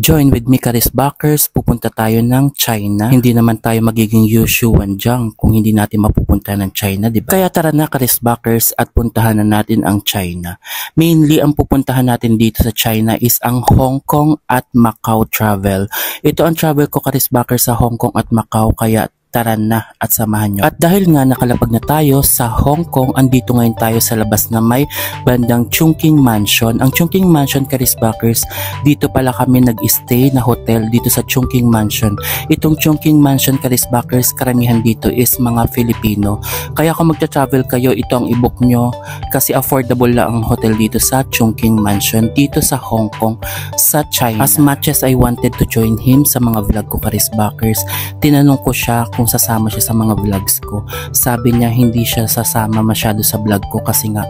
Join with me Karisbackers, pupunta tayo ng China. Hindi naman tayo magiging Yushu Wanjiang kung hindi natin mapupunta ng China, diba? Kaya tara na Karisbackers at puntahan na natin ang China. Mainly ang pupuntahan natin dito sa China is ang Hong Kong at Macau travel. Ito ang travel ko Karisbackers sa Hong Kong at Macau, kaya tara na at samahan nyo. At dahil nga nakalapag na tayo sa Hong Kong, andito ngayon tayo sa labas na may bandang Chungking Mansion. Ang Chungking Mansion Karisbackers, dito pala kami nag-stay na hotel dito sa Chungking Mansion. Itong Chungking Mansion Karisbackers, karamihan dito is mga Filipino. Kaya kung magta-travel kayo, ito ang i-book nyo kasi affordable lang ang hotel dito sa Chungking Mansion dito sa Hong Kong sa China. As much as I wanted to join him sa mga vlog ko Karisbackers, tinanong ko siya kung sasama siya sa mga vlogs ko. Sabi niya hindi siya sasama masyado sa vlog ko kasi nga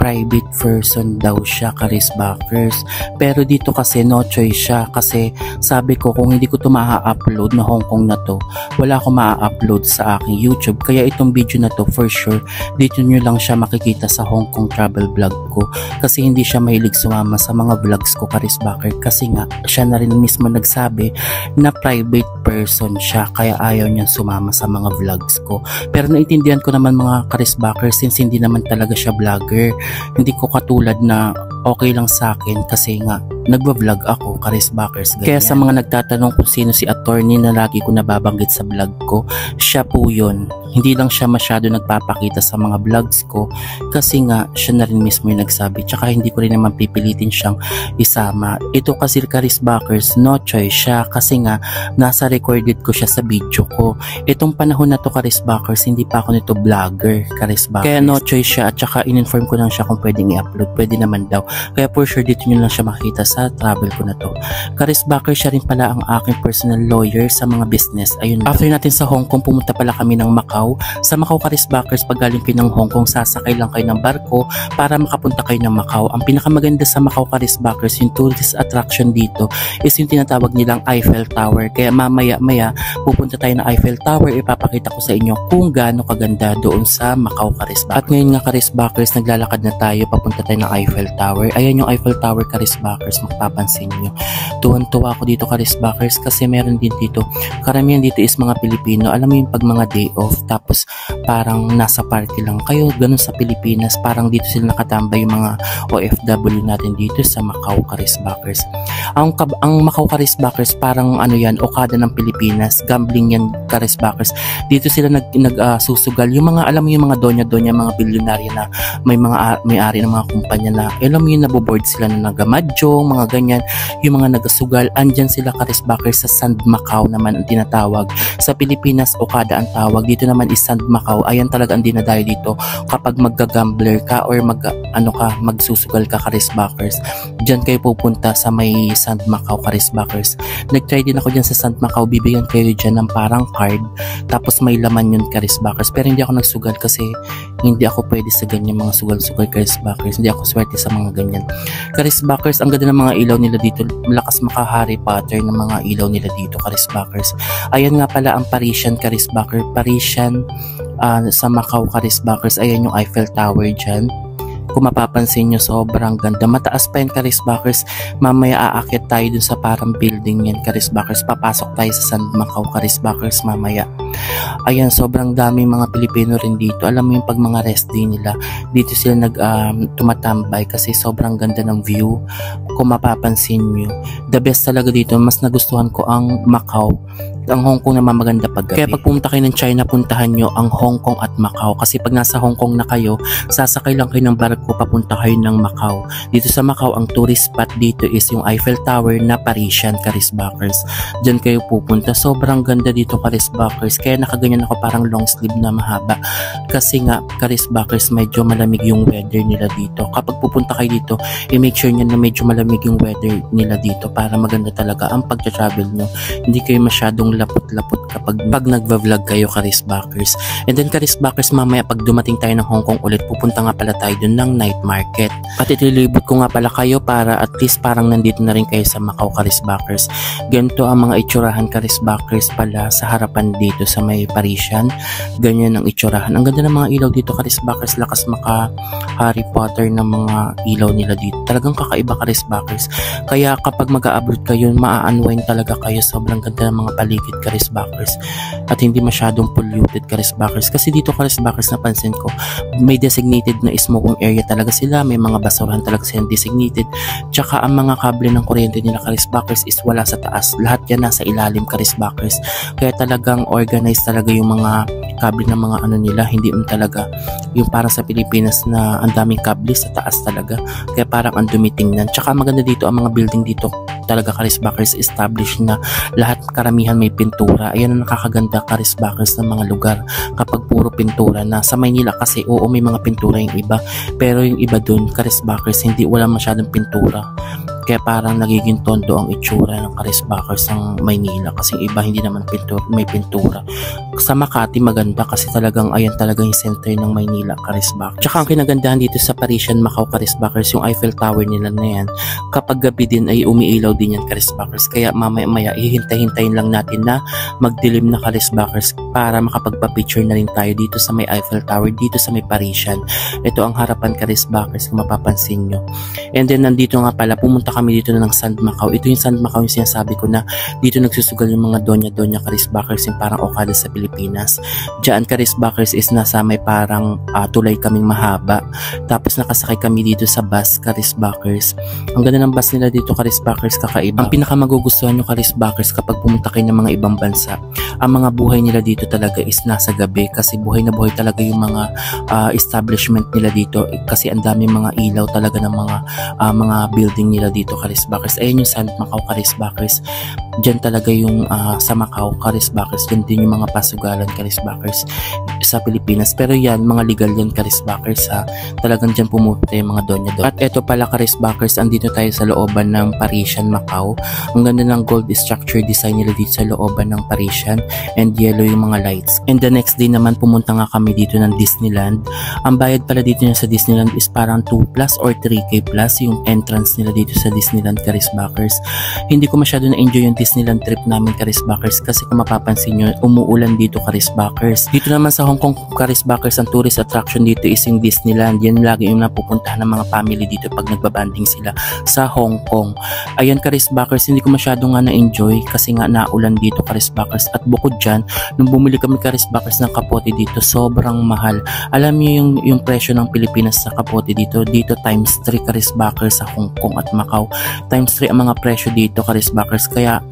private person daw siya Karisbackers. Pero dito kasi no choice siya kasi sabi ko kung hindi ko ito maa-upload na Hong Kong na to, wala akong maa-upload sa aking YouTube. Kaya itong video na to for sure dito nyo lang siya makikita sa Hong Kong travel vlog ko kasi hindi siya mahilig sumama sa mga vlogs ko Karisbackers kasi nga siya na rin mismo nagsabi na private person siya kaya ayaw niya sumama sa mga vlogs ko. Pero naintindihan ko naman mga Karisbackers since hindi naman talaga siya vlogger. Hindi ko katulad na okay lang sa akin kasi nga nagba-vlog ako Karisbackers. Kaya sa mga nagtatanong kung sino si attorney na lagi ko nababanggit sa vlog ko, siya po yun. Hindi lang siya masyado nagpapakita sa mga vlogs ko kasi nga siya na rin mismo yung nagsabi. Tsaka hindi ko rin naman pipilitin siyang isama. Ito kasi Karisbackers, no choice siya kasi nga nasa recorded ko siya sa video ko. Itong panahon na to Karisbackers, hindi pa ako nito vlogger Karisbackers. Kaya no choice siya at tsaka in-inform ko lang siya kung pwedeng i-upload. Pwede naman daw. Kaya for sure dito nyo lang siya makita sa travel ko na to. Karisbackers, siya rin pala ang aking personal lawyer sa mga business. Ayun. After natin sa Hong Kong, pumunta pala kami ng Macau. Sa Macau Karisbackers, pag galing kayo ng Hong Kong, sasakay lang kayo ng barko para makapunta kayo ng Macau. Ang pinakamaganda sa Macau Karisbackers, yung tourist attraction dito is yung tinatawag nilang Eiffel Tower. Kaya mamaya-maya pupunta tayo ng Eiffel Tower, ipapakita ko sa inyo kung gaano kaganda doon sa Macau Karisbackers. At ngayon nga Karisbackers, naglalakad na tayo, papunta tayo ng Eiffel Tower. Ayan yung Eiffel Tower Karisbackers, mapapansin nyo. Tuwan-tuwa ako dito Karisbackers kasi meron din dito, karamihan dito is mga Pilipino. Alam mo yung pag mga day off, tapos parang nasa party lang kayo, ganun sa Pilipinas, parang dito sila nakatambay yung mga OFW natin dito sa Macau Karisbackers. Ang Macau Karisbackers, parang ano yan, Okada ng Pilipinas, gambling yan Karisbackers. Dito sila nagsusugal, yung mga, alam mo yung mga donya-donya, mga bilyonarya na may-ari ng mga kumpanya na, alam mo yung naboboard sila na nagamadjong, mga ganyan, yung mga nagasugal, andyan sila Karisbackers sa Sand Macau naman ang tinatawag. Sa Pilipinas, Okada ang tawag. Dito naman is Sand Macau. Ayan talaga ang dinadayo dito kapag magga-gambler ka or magsusugal ka Karisbackers. Diyan kayo pupunta sa may Sand Macau Karisbackers. Nag-try din ako dyan sa Sand Macau. Bibigyan kayo dyan ng parang card tapos may laman yun Karisbackers. Pero hindi ako nagsugal kasi hindi ako pwede sa ganyan mga sugal-sugal Karisbackers. Hindi ako swerte sa mga ganyan. Karisbackers, ang ganda ng mga ilaw nila dito. Malakas maka-Harry Potter ng mga ilaw nila dito Karisbackers. Ayan nga pala ang Parisian Karisbackers. Parisian sa Macau Karisbackers. Ayan yung Eiffel Tower dyan. Kung mapapansin nyo, sobrang ganda. Mataas pa yan Karisbackers. Mamaya aakyat tayo dun sa parang building yan Karisbackers. Papasok tayo sa Sand Macau Karisbackers mamaya. Ayan, sobrang daming mga Pilipino rin dito. Alam mo yung pag mga rest day nila, dito sila tumatambay kasi sobrang ganda ng view. Kung mapapansin nyo, the best talaga dito. Mas nagustuhan ko ang Macau. Ang Hong Kong naman maganda pag gabi. Kaya pag pumunta kayo ng China, puntahan nyo ang Hong Kong at Macau. Kasi pag nasa Hong Kong na kayo, sasakay lang kayo ng barko, papunta kayo ng Macau. Dito sa Macau, ang tourist spot dito is yung Eiffel Tower na Parisian Karisbackers. Diyan kayo pupunta. Sobrang ganda dito Karisbackers. Kaya nakaganyan ako parang long sleeve na mahaba. Kasi nga Karisbackers, medyo malamig yung weather nila dito. Kapag pupunta kayo dito, i-make sure nyo na medyo malamig yung weather nila dito para maganda talaga ang pag-travel nyo. Hindi kayo masyadong malapot-lapot kapag nagva-vlog kayo, karisbakers. And then karisbakers, mamaya pag dumating tayo ng Hong Kong ulit, pupunta nga pala tayo dun ng night market. At itilibot ko nga pala kayo para at least parang nandito na rin kayo sa Macau, karisbakers. Ganito ang mga itsurahan, karisbakers, pala sa harapan dito sa may Parisian. Ganyan ang itsurahan. Ang ganda ng mga ilaw dito, karisbakers, lakas maka Harry Potter ng mga ilaw nila dito. Talagang kakaiba, karisbakers. Kaya kapag mag-a-abroad kayo, maa-unwind talaga kayo. Sobrang ganda ng mga paligid, karisbakers. At hindi masyadong polluted, karisbakers. Kasi dito, karisbakers, napansin ko, may designated na smoking area talaga sila. May mga basurahan talaga silang designated. Tsaka ang mga kable ng kuryente nila, karisbakers, is wala sa taas. Lahat yan nasa ilalim, karisbakers. Kaya talagang organized talaga yung mga kable ng mga ano nila. Hindi talaga yung parang sa Pilipinas na ang daming kable sa taas talaga. Kaya parang ang dumitingnan. Tsaka maganda dito, ang mga building dito talaga, karisbakers, established na lahat, karamihan may pintura. Ayan ang nakakaganda, karisbakers, ng mga lugar kapag puro pintura na. Sa Maynila kasi, oo, may mga pintura yung iba, pero yung iba dun, karisbakers, hindi, wala masyadong pintura. Kaya parang nagiging tondo ang itsura ng karisbakers ng Maynila kasi yung iba hindi naman may pintura. Sa Makati maganda kasi talagang ayan talaga yung center ng Maynila, karisbakers. Tsaka ang kinagandahan dito sa Parisian Macau, karisbakers, yung Eiffel Tower nila na yan, kapag gabi din ay umiilaw din yan, karisbakers. Kaya mamaya hihintay-hintayin lang natin na magdilim na, karisbakers, para makapagpa-picture na rin tayo dito sa may Eiffel Tower, dito sa may Parisian. Ito ang harapan, karisbakers, kung mapapansin nyo. And then nandito nga pala, pumunta kami dito na ng Sand Macau. Ito yung Sand Macau, yung sinasabi ko na dito nagsusugal yung mga donya-donya, karisbakers, yung parang Okada sa Pilipinas. Diyan, karisbakers, is nasa may parang tulay kaming mahaba. Tapos nakasakay kami dito sa bus, karisbakers. Ang ganda ng bus nila dito, karisbakers, kakaiba. Ang pinakamagugustuhan nyo, karisbakers, kapag pumunta kayo ng mga ibang bansa, ang mga buhay nila dito talaga is nasa gabi kasi buhay na buhay talaga yung mga establishment nila dito kasi ang daming mga ilaw talaga ng mga building nila dito, karisbakers. Ayan yung Sand Macau, karisbakers. Diyan talaga yung sa Macau, karisbakers. Diyan din yung mga pasugalan, karisbakers, sa Pilipinas. Pero yan, mga legal yan, karisbakers, ha. Talagang diyan pumunta yung mga donya doon. At eto pala, karisbakers, andito tayo sa looban ng Parisian Macau. Ang ganda ng gold structure design nila dito sa looban ng Parisian and yellow yung mga lights. And the next day naman, pumunta nga kami dito ng Disneyland. Ang bayad pala dito niya sa Disneyland is parang 2 plus or 3K plus yung entrance nila dito sa Disneyland, karisbakers. Hindi ko masyado na-enjoy yung Disneyland trip namin, karisbakers, kasi kung mapapansin nyo, umuulan dito, karisbakers. Dito naman sa Hong Kong, karisbakers, ang tourist attraction dito is yung Disneyland. Yan lagi yung napupuntahan ng mga family dito pag nagbabanding sila sa Hong Kong. Ayan, karisbakers, hindi ko masyado nga na-enjoy kasi nga naulan dito, karisbakers. At bukod dyan, nung bumili kami, karisbakers, ng kapote dito, sobrang mahal. Alam niyo yung presyo ng Pilipinas sa kapote dito times 3, karisbakers, sa Hong Kong at Macau. Times 3 ang mga presyo dito, karisbakers. Kaya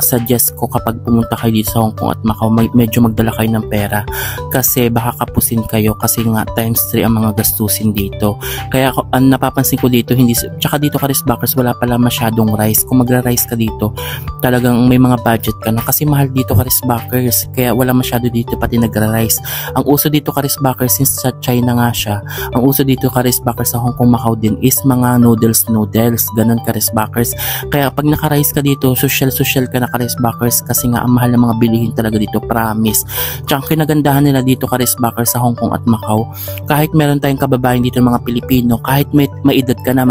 suggest ko kapag pumunta kayo dito sa Hong Kong at Macau, medyo magdala kayo ng pera kasi baka kapusin kayo kasi nga times 3 ang mga gastusin dito. Kaya napapansin ko dito, tsaka dito, karisbakers, wala pala masyadong rice. Kung magra-rice ka dito, talagang may mga budget ka na kasi mahal dito, karisbakers. Kaya wala masyado dito pati nagra-rice. Ang uso dito, karisbakers, since sa China nga siya, ang uso dito, karisbakers, sa Hong Kong, Macau din is mga noodles, ganun, karisbakers. Kaya pag naka-rice ka dito, social ka na, karisbakers, kasi nga ang mahal ng mga bilihin talaga dito, promise. Tsaka kinagandahan nila dito, karisbakers, sa Hong Kong at Macau, kahit meron tayong kababayan dito ng mga Pilipino, kahit may edad ka na,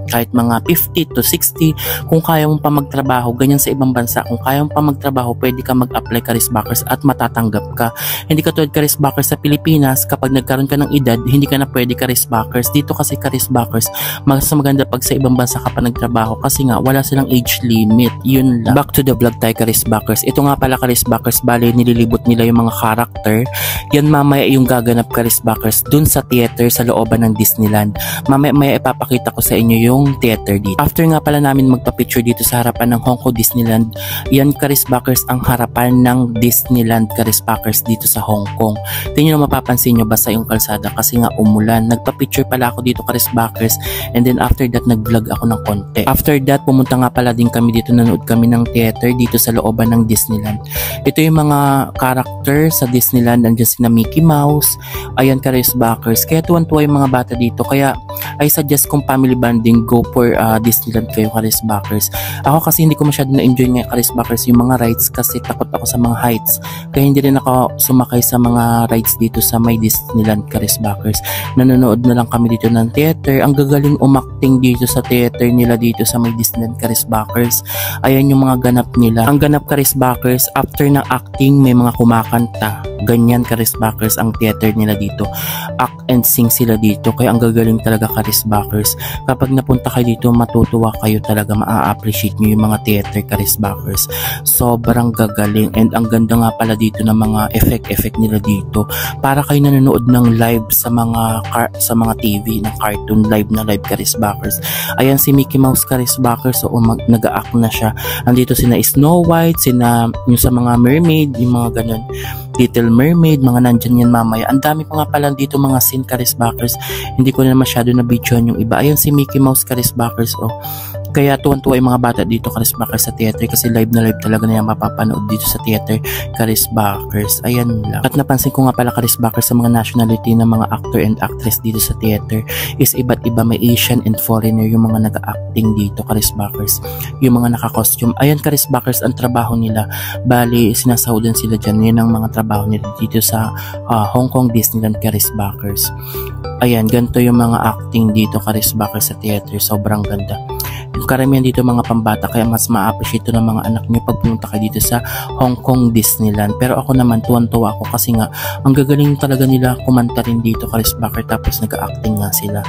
kahit mga 50 to 60, kung kaya mong pa magtrabaho, ganyan sa ibang bansa, kung kaya mong pa magtrabaho, pwede ka mag-apply, karisbakers, at matatanggap ka. Hindi katulad, karisbakers, sa Pilipinas, kapag nagkaroon ka ng edad, hindi ka na pwede, karisbakers. Dito kasi, karisbakers, mas maganda pag sa ibang bansa ka pa nagtrabaho kasi nga wala silang age limit. Yun lang. Back to the vlog tayo, karisbakers. Ito nga pala, karisbakers, bale nililibot nila yung mga character. Yan mamaya yung gaganap, karisbakers, dun sa theater sa looban ng Disneyland. Mamaya ipapakita ko sa inyo yung theater dito. After nga pala namin magpa-picture dito sa harapan ng Hong Kong Disneyland, yan, karisbakers, ang harapan ng Disneyland, karisbakers, dito sa Hong Kong. Tingnan nyo, mapapansin nyo basta yung kalsada kasi nga umulan. Nagpa-picture pala ako dito, karisbakers, and then after that nag-vlog ako ng konti. After that, pumunta nga pala din kami dito nanonood kami ng theater dito sa looban ng Disneyland. Ito yung mga character sa Disneyland. Nandiyan sina Mickey Mouse. Ayan, Karis Backers. Kaya tuwan-tuwa yung mga bata dito. Kaya I suggest kung family bonding, go for Disneyland kayo, Karis Backers. Ako kasi hindi ko masyado na-enjoy nga, Karis Backers, yung mga rides kasi takot ako sa mga heights. Kaya hindi rin ako sumakay sa mga rides dito sa may Disneyland, Karis Backers. Nanonood na lang kami dito ng theater. Ang gagaling umakting dito sa theater nila dito sa may Disneyland, Karis Backers. Ayan yung mga ganap nila. Ang ganap, Karis Backers, after ng acting may mga kumakanta. Ganyan, Karis Backers, ang theater nila dito. Act and sing sila dito. Kaya ang gagaling talaga, Karis Backers. Kapag napunta kayo dito, matutuwa kayo talaga. Ma-appreciate nyo yung mga theater, Karis Backers. Sobrang gagaling. And ang ganda nga pala dito ng mga effect nila dito. Para kayo nanonood ng live sa mga TV, ng cartoon, live na live, Karis Backers. Ayan si Mickey Mouse, Karis Backers. So nag-a-act na siya. Andito sina Snow White, yung sa mga mermaid, yung mga ganun. Little Mermaid, mga nandyan yan mamaya. Ang dami pa nga pala dito mga scene, Karis Backers. Hindi ko na masyado na-videoan yung iba. Ayan si Mickey Mouse, Karis Backers. Oh. Kaya tuwan-tuwa yung mga bata dito, Karis Backers, sa theater kasi live na live talaga na yung mapapanood dito sa theater, Karis Backers. Ayan lang. At napansin ko nga pala, Karis Backers, sa mga nationality ng mga actor and actress dito sa theater is iba't iba. May Asian and foreigner yung mga nag-acting dito, Karis Backers. Yung mga naka-costume. Ayan, Karis Backers, ang trabaho nila. Bali, sinasahudan sila dyan. Yan ang mga trabaho nila dito sa Hong Kong Disneyland, Karis Backers. Ayan, ganito yung mga acting dito, Karis Backers, sa theater. Sobrang ganda. Yung karamihan dito mga pambata, kaya mas ma-appreciate ito ng mga anak nyo pag pumunta kayo dito sa Hong Kong Disneyland. Pero ako naman, tuwan-tuwa ako kasi nga ang gagaling talaga nila kumanta rin dito, Karis Backer, tapos nag-acting nga sila.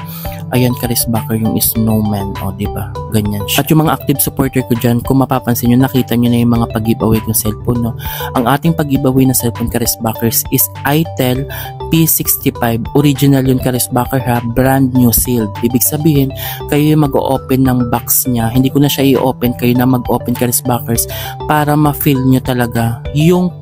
Ayan, Karis Backer, yung snowman, o diba, ganyan siya. At yung mga active supporter ko dyan, kung mapapansin nyo, nakita nyo na yung mga pag-giveaway kong cellphone, no? Ang ating pag-giveaway na cellphone, Karis Backers, is itel P65. Original yun, Karis Backer, ha? Brand new sealed. Ibig sabihin, kayo yung mag-open ng box niya. Hindi ko na siya i-open. Kayo na mag-open, Karis Backers, para ma-feel nyo talaga yung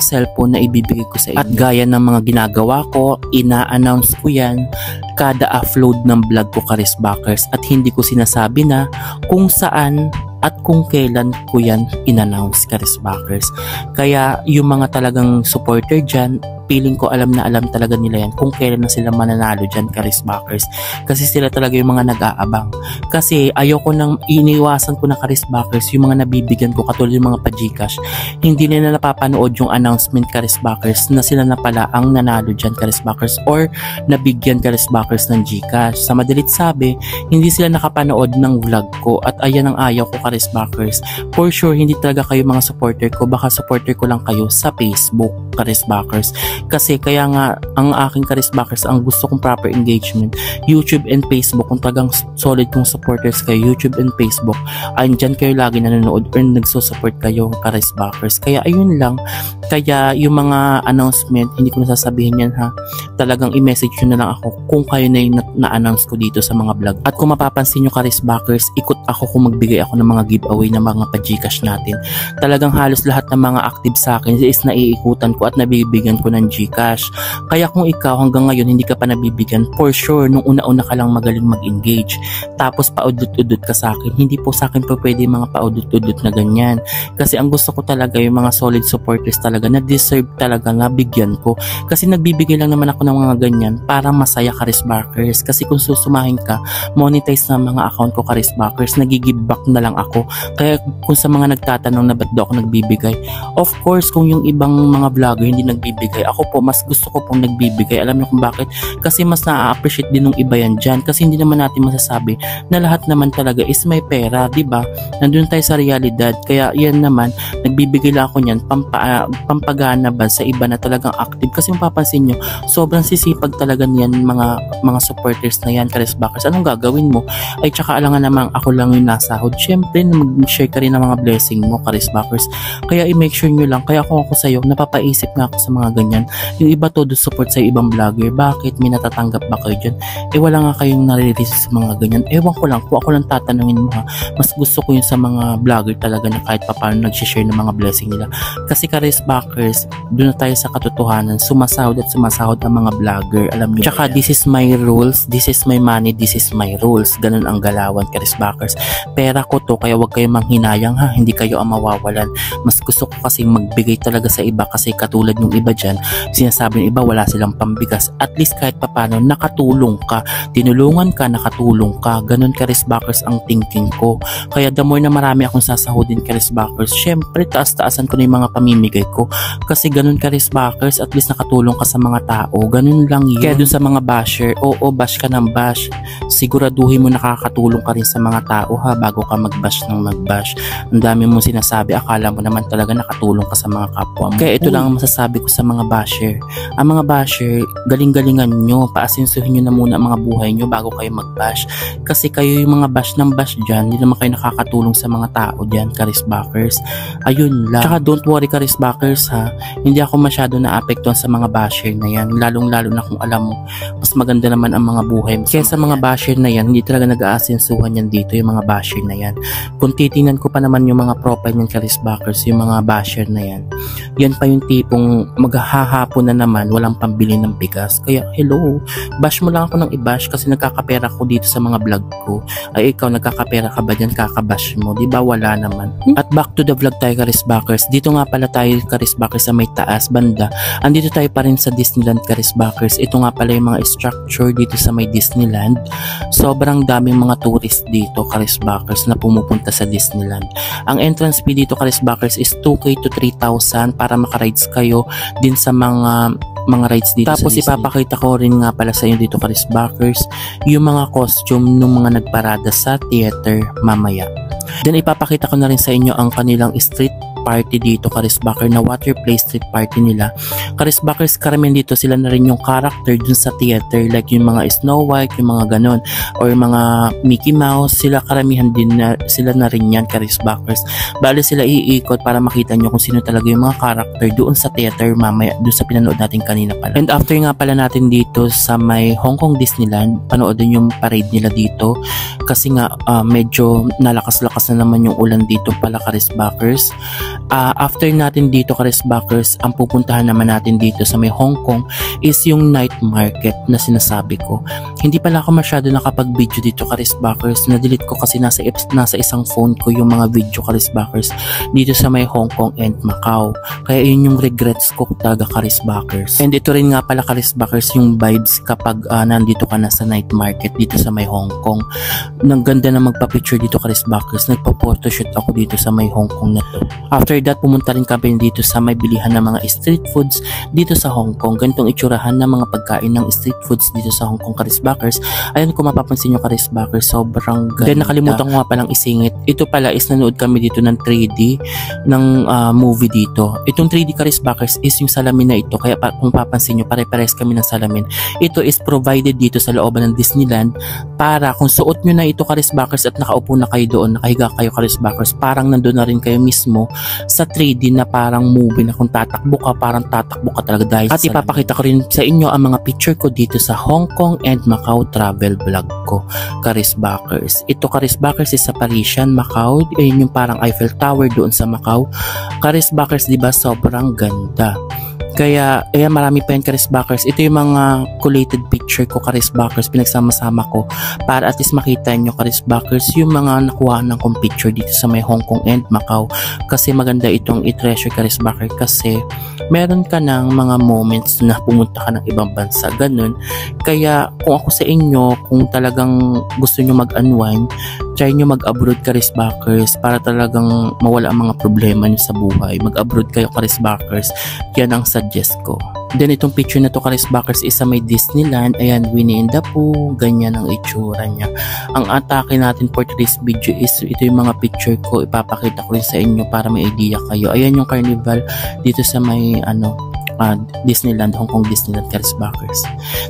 cellphone na ibibigay ko sa inyo. At gaya ng mga ginagawa ko, ina-announce ko yan kada upload ng vlog ko, Karis Backers. At hindi ko sinasabi na kung saan at kung kailan ko yan in-announce, Karis Backers. Kaya yung mga talagang supporter dyan, feeling ko alam na alam talaga nila yan kung kailan na sila mananalo dyan, Karis Backers. Kasi sila talaga yung mga nag-aabang. Kasi ayoko nang iniwasan ko na, Karis Backers, yung mga nabibigyan ko katulad yung mga pa-Gcash. Hindi nila napapanood yung announcement, Karis Backers, na sila na pala ang nanalo dyan, Karis Backers, or nabigyan, Karis Backers, ng Gcash. Sa madalit sabi, hindi sila nakapanood ng vlog ko at ayan ang ayaw ko, Karis Backers. For sure, hindi talaga kayo mga supporter ko. Baka supporter ko lang kayo sa Facebook, Karis Backers. Kasi kaya nga ang aking Karis Backers, ang gusto kong proper engagement, YouTube and Facebook. Kung tagang solid kong supporters kayo, YouTube and Facebook, andyan kayo lagi nanonood or nagsusupport kayo, Karis Backers. Kaya ayun lang. Kaya yung mga announcement, hindi ko nasasabihin yan, ha. Talagang i-message nyo na lang ako kung kayo na yung na-announce ko dito sa mga vlog. At kung mapapansin nyo, Karis Backers, ikot ako kung magbigay ako ng mga giveaway ng mga pa-Gcash natin. Talagang halos lahat ng mga active sa akin is naiikutan ko at nabibigyan ko ng Gcash. Kaya kung ikaw hanggang ngayon hindi ka pa nabibigyan, for sure nung una-una ka lang magaling mag-engage, tapos paudot-udot ka sa akin, hindi po sa akin po pwede mga paudot-udot na ganyan. Kasi ang gusto ko talaga yung mga solid supporters talaga na deserve talaga na bigyan ko. Kasi nagbibigay lang naman ako ng mga ganyan para masaya, Karis Backers. Kasi kung susumahin ka, monetize na mga account ko, Karis Backers, nag-give back na lang ako. Kaya kung sa mga nagtatanong na ba't daw ako nagbibigay, of course kung yung ibang mga vlogger hindi nagbibigay, ako po mas gusto ko pong nagbibigay. Alam niyo kung bakit? Kasi mas na-appreciate din ng iba yan dyan. Kasi hindi naman natin masasabi na lahat naman talaga is may pera, diba? Nandun tayo sa realidad. Kaya yan naman, nagbibigay lang ako niyan pampagana ba sa iba na talagang active. Kasi mapapansin nyo, sobrang sisipag talaga niyan mga supporters na yan, Karis Backers. Anong gagawin mo? Ay tsaka alangan naman ako lang yung nasahod. Siyempre, mag-share ka rin ng mga blessing mo, Karis Backers. Kaya i-make sure nyo lang. Kaya kung ako sa'yo, napapaisip nga ako sa mga ganyan. Yung iba todo support sa ibang vlogger. Bakit? May natatanggap ba kayo dyan? Wala nga kayong nare-release sa mga ganyan. Ewan ko lang. Kung ako lang tatanungin mo, ha, mas gusto ko yung sa mga vlogger talaga na kahit paano nag-share ng mga blessing nila. Kasi, Karis Backers, doon na tayo sa katotohanan. Sumasahod at sumasahod ang mga mga vlogger. Alam niyo. Tsaka this is my rules, this is my money, this is my rules. Ganun ang galawan, Charisbackers. Pera ko to, kaya wag kayong manghinayang ha, hindi kayo ang mawawalan. Mas gusto ko kasi magbigay talaga sa iba kasi katulad yung iba dyan, sinasabi ng iba wala silang pambigas. At least kahit papano nakatulong ka, tinulungan ka, nakatulong ka. Ganun, Charisbackers, ang thinking ko. Kaya the more na marami akong sasahodin, Charisbackers, syempre taas-taasan ko na yung mga pamimigay ko. Kasi ganun, Charisbackers, at least nakatulong ka sa mga tao. Ganun lang yun. Kaya dun sa mga basher, oo, bash ka ng bash. Siguraduhin mo nakakatulong ka rin sa mga tao ha, bago ka mag-bash ng mag-bash. Ang dami mong sinasabi, akala mo naman talaga nakatulong ka sa mga kapwa mo. Kaya ito lang ang masasabi ko sa mga basher. Ang mga basher, galing-galingan nyo, paasinsuhin nyo na muna ang mga buhay nyo bago kayo mag-bash. Kasi kayo yung mga bash ng bash dyan, hindi naman kayo nakakatulong sa mga tao dyan, Charisbackers. Ayun lang. Tsaka don't worry, Charisbackers ha, hindi ako masyado naapektuhan sa mga basher na yan, lalong-lalo na kung alam mo, mas maganda naman ang mga buhay mo. Kaya sa mga basher na yan, hindi talaga nag-aasinsuhan yan dito, yung mga basher na yan. Kung titingnan ko pa naman yung mga profile ng Charisbackers, yung mga basher na yan, yan pa yung tipong maghahapon na naman, walang pambili ng bigas. Kaya hello, bash mo lang ako ng i-bash kasi nagkakapera ko dito sa mga vlog ko. Ay ikaw, nagkakapera ka ba dyan, kakabash mo? Diba wala naman? At back to the vlog tayo, Charisbackers. Dito nga pala tayo, Charisbackers, sa may taas banda. Andito tayo pa rin sa Disneyland, Charisbackers. Ito nga pala yung mga structure dito sa may Disneyland. Sobrang daming mga tourist dito, Charisbackers, na pumupunta sa Disneyland. Ang entrance fee dito, Charisbackers, is 2K to 3,000 para makarides kayo din sa mga rides dito. Tapos ipapakita ko rin nga pala sa inyo dito, Charisbackers, yung mga costume ng mga nagparada sa theater mamaya. Then ipapakita ko na rin sa inyo ang kanilang street party dito, Charisbackers, na water play street party nila. Charisbackers, karamihan dito sila na rin yung character dun sa theater, like yung mga Snow White, yung mga ganon, or mga Mickey Mouse, sila karamihan din na, sila na rin yan, Charisbackers. Bali sila iikot para makita nyo kung sino talaga yung mga character doon sa theater mamaya, doon sa pinanood natin kanina pala. And after nga pala natin dito sa may Hong Kong Disneyland, panoodin yung parade nila dito kasi nga medyo nalakas-lakas na naman yung ulan dito pala, Charisbackers. After natin dito, Charisbackers, ang pupuntahan naman natin dito sa may Hong Kong is yung night market na sinasabi ko. Hindi pala ako masyado nakapag-video dito, Charisbackers. Na-delete ko kasi nasa isang phone ko yung mga video, Charisbackers, dito sa may Hong Kong and Macau. Kaya yun yung regrets ko talaga, Charisbackers. And ito rin nga pala, Charisbackers, yung vibes kapag nandito ka na sa night market dito sa may Hong Kong. Nang ganda na magpa-picture dito, Charisbackers. Nagpa-photoshoot ako dito sa may Hong Kong na to. After that, pumunta rin kami dito sa may bilihan ng mga street foods dito sa Hong Kong. Ganitong itsurahan ng mga pagkain ng street foods dito sa Hong Kong, Charisbackers. Ayun, kung mapapansin nyo, Charisbackers, sobrang ganda. Then nakalimutan ko nga palang isingit. Ito pala is nanood kami dito ng 3D ng movie dito. Itong 3D, Charisbackers, is yung salamin na ito. Kaya kung papansin nyo, pare-pares kami ng salamin. Ito is provided dito sa looban ng Disneyland para kung suot nyo na ito, Charisbackers, at nakaupo na kayo doon, nakahiga kayo, Charisbackers, parang nandun na rin kayo mismo sa 3D na parang movie na kung tatakbo ka, parang tatakbo ka talaga dahil at ipapakita ko rin sa inyo ang mga picture ko dito sa Hong Kong and Macau travel vlog ko, Charisbackers. Ito, Charisbackers, is sa Parisian, Macau. Ayun yung parang Eiffel Tower doon sa Macau. Charisbackers, diba sobrang ganda. Kaya, ayan, marami pa yan, Charisbackers. Ito yung mga collated picture ko, Charisbackers, pinagsama-sama ko para at least makita nyo, Charisbackers, yung mga nakuha ng kong picture dito sa may Hong Kong and Macau. Kasi maganda itong i-treasure, Charisbackers, kasi meron ka ng mga moments na pumunta ka ng ibang bansa, ganun. Kaya, kung ako sa inyo, kung talagang gusto nyo mag-unwind, try nyo mag-abroad, Charisbackers, para talagang mawala ang mga problema nyo sa buhay. Mag-abroad kayo, Charisbackers. Yan ang suggest ko. Then itong picture na to, Charisbackers, is sa may Disneyland. Ayan, Winnie and the Pooh. Ganyan ang itsura niya. Ang atake natin for today's video is ito yung mga picture ko. Ipapakita ko rin sa inyo para may idea kayo. Ayan yung carnival dito sa may Disneyland, Hong Kong Disneyland, Charisbackers.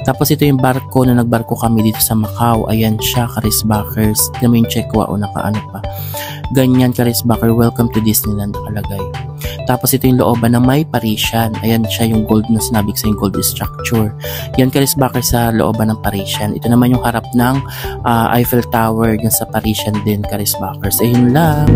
Tapos ito yung barko na nagbarko kami dito sa Macau. Ayan siya, Charisbackers. Tignan mo yung check wa o nakaano pa. Ganyan, Charisbackers. Welcome to Disneyland nakalagay. Tapos ito yung looban na may Parisian. Ayan siya yung gold na sinabi ko sa yung gold structure. Yan, Charisbackers, sa looban ng Parisian. Ito naman yung harap ng Eiffel Tower yan sa Parisian din, Charisbackers. Ayun lang.